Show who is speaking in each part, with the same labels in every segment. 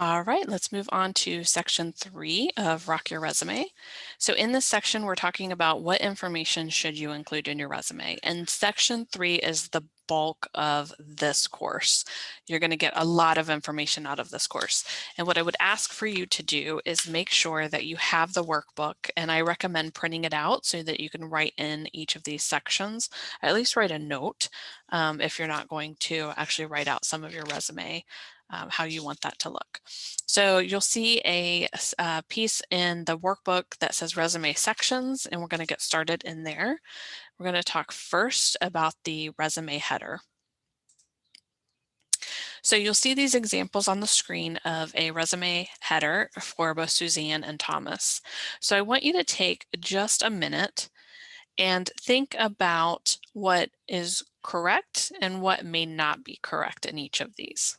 Speaker 1: All right, let's move on to section 3 of Rock Your Resume. So in this section, we're talking about what information should you include in your resume. And section 3 is the bulk of this course. You're going to get a lot of information out of this course. And what I would ask for you to do is make sure that you have the workbook, and I recommend printing it out so that you can write in each of these sections, at least write a note if you're not going to actually write out some of your resume, how you want that to look. So you'll see a piece in the workbook that says resume sections, and we're going to get started in there. We're going to talk first about the resume header. So you'll see these examples on the screen of a resume header for both Suzanne and Thomas. So I want you to take just a minute and think about what is correct and what may not be correct in each of these.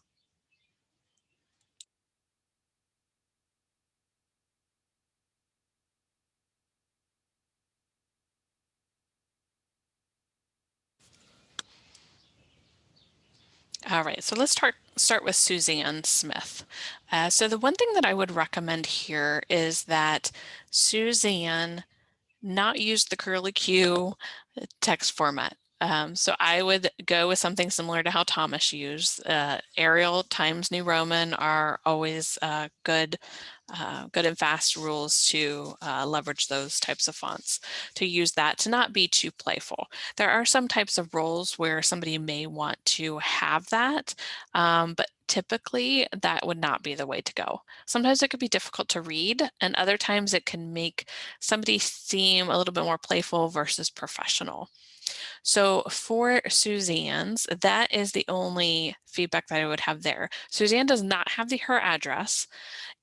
Speaker 1: All right, so let's start with Suzanne Smith. So the one thing that I would recommend here is that Suzanne not use the curly Q text format. So I would go with something similar to how Thomas used. Arial times New Roman are always good and fast rules to leverage those types of fonts, to use that, to not be too playful. There are some types of roles where somebody may want to have that, but typically that would not be the way to go. Sometimes it could be difficult to read, and other times it can make somebody seem a little bit more playful versus professional. So for Suzanne's, that is the only feedback that I would have there. Suzanne does not have her address.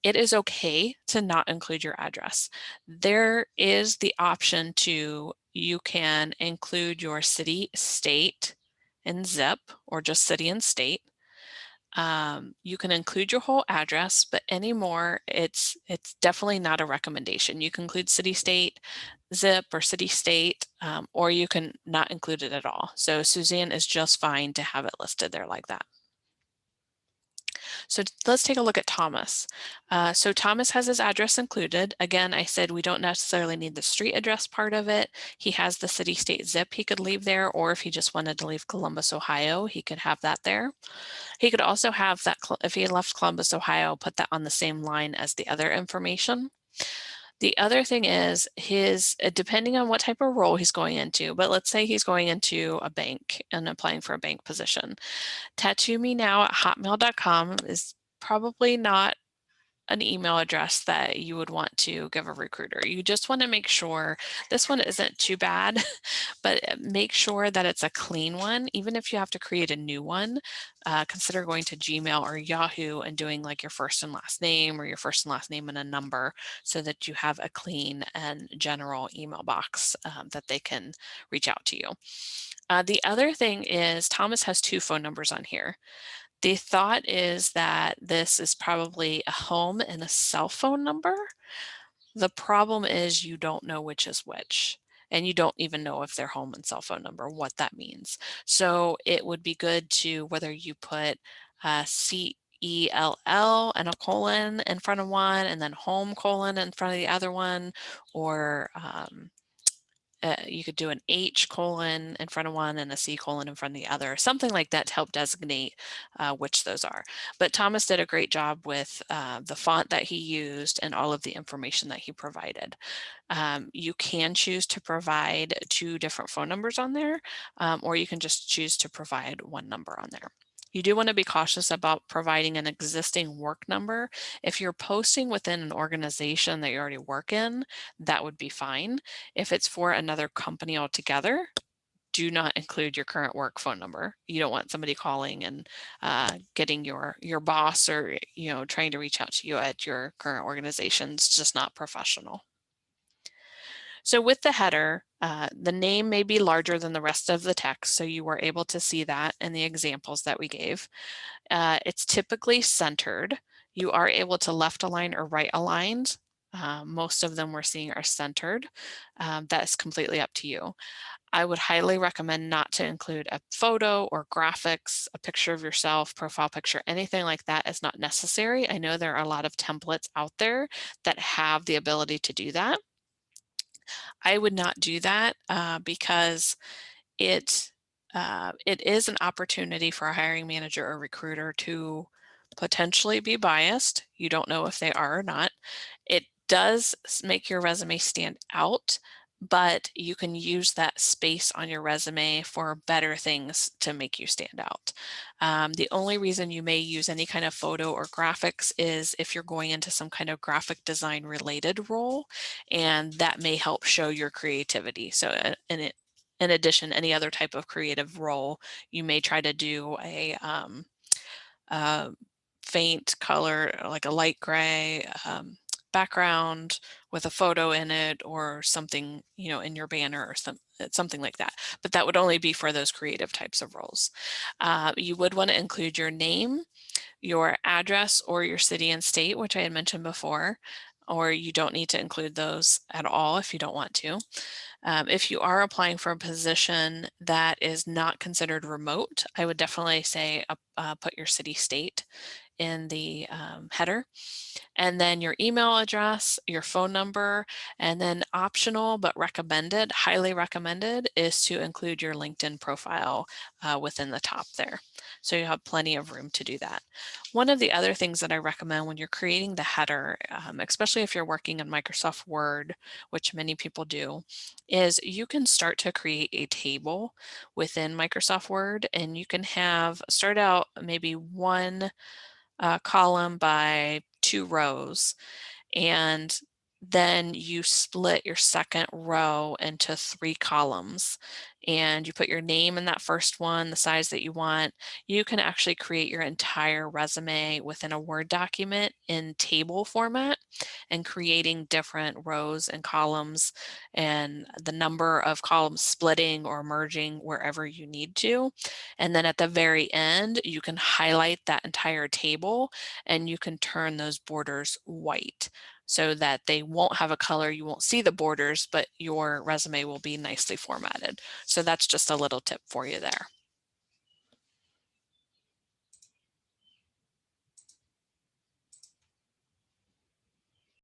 Speaker 1: It is okay to not include your address. There is the option to, you can include your city, state, and zip, or just city and state. You can include your whole address, but anymore, it's definitely not a recommendation. You can include city, state, zip, or city, state, or you can not include it at all. So Suzanne is just fine to have it listed there like that. So let's take a look at Thomas. So Thomas has his address included. Again, I said we don't necessarily need the street address part of it. He has the city, state, zip he could leave there, or if he just wanted to leave Columbus, Ohio, he could have that there. He could also have that, if he left Columbus, Ohio, put that on the same line as the other information. The other thing is depending on what type of role he's going into, but let's say he's going into a bank and applying for a bank position. Tattoo me now@hotmail.com is probably not an email address that you would want to give a recruiter. You just want to make sure this one isn't too bad, but make sure that it's a clean one. Even if you have to create a new one, consider going to Gmail or Yahoo and doing like your first and last name, or your first and last name and a number, so that you have a clean and general email box that they can reach out to you. The other thing is Thomas has 2 phone numbers on here. The thought is that this is probably a home and a cell phone number. The problem is you don't know which is which, and you don't even know if their home and cell phone number, what that means. So it would be good to, whether you put CELL and a colon in front of one, and then home colon in front of the other one, or you could do an H colon in front of one and a C colon in front of the other, something like that to help designate which those are. But Thomas did a great job with the font that he used and all of the information that he provided. You can choose to provide 2 different phone numbers on there, or you can just choose to provide 1 number on there. You do want to be cautious about providing an existing work number. If you're posting within an organization that you already work in, that would be fine. If it's for another company altogether, do not include your current work phone number. You don't want somebody calling and getting your boss, or trying to reach out to you at your current organization. It's just not professional. So with the header, the name may be larger than the rest of the text, so you were able to see that in the examples that we gave. It's typically centered. You are able to left align or right aligned. Most of them we're seeing are centered. That's completely up to you. I would highly recommend not to include a photo or graphics, a picture of yourself, profile picture, anything like that is not necessary. I know there are a lot of templates out there that have the ability to do that. I would not do that because it it is an opportunity for a hiring manager or recruiter to potentially be biased. You don't know if they are or not. It does make your resume stand out, but you can use that space on your resume for better things to make you stand out. The only reason you may use any kind of photo or graphics is if you're going into some kind of graphic design related role, and that may help show your creativity. So, in addition, any other type of creative role, you may try to do a faint color, like a light gray background with a photo in it or something, in your banner or something like that. But that would only be for those creative types of roles. You would want to include your name, your address, or your city and state, which I had mentioned before, or you don't need to include those at all if you don't want to. If you are applying for a position that is not considered remote, I would definitely say put your city state in the header, and then your email address, your phone number, and then optional but recommended, highly recommended, is to include your LinkedIn profile within the top there. So you have plenty of room to do that. One of the other things that I recommend when you're creating the header, especially if you're working in Microsoft Word, which many people do, is you can start to create a table within Microsoft Word, and you can start out maybe one column by 2 rows, and then you split your second row into 3 columns, and you put your name in that first one, the size that you want. You can actually create your entire resume within a Word document in table format, and creating different rows and columns, and the number of columns splitting or merging wherever you need to. And then at the very end, you can highlight that entire table, and you can turn those borders white so that they won't have a color. You won't see the borders, but your resume will be nicely formatted. So that's just a little tip for you there.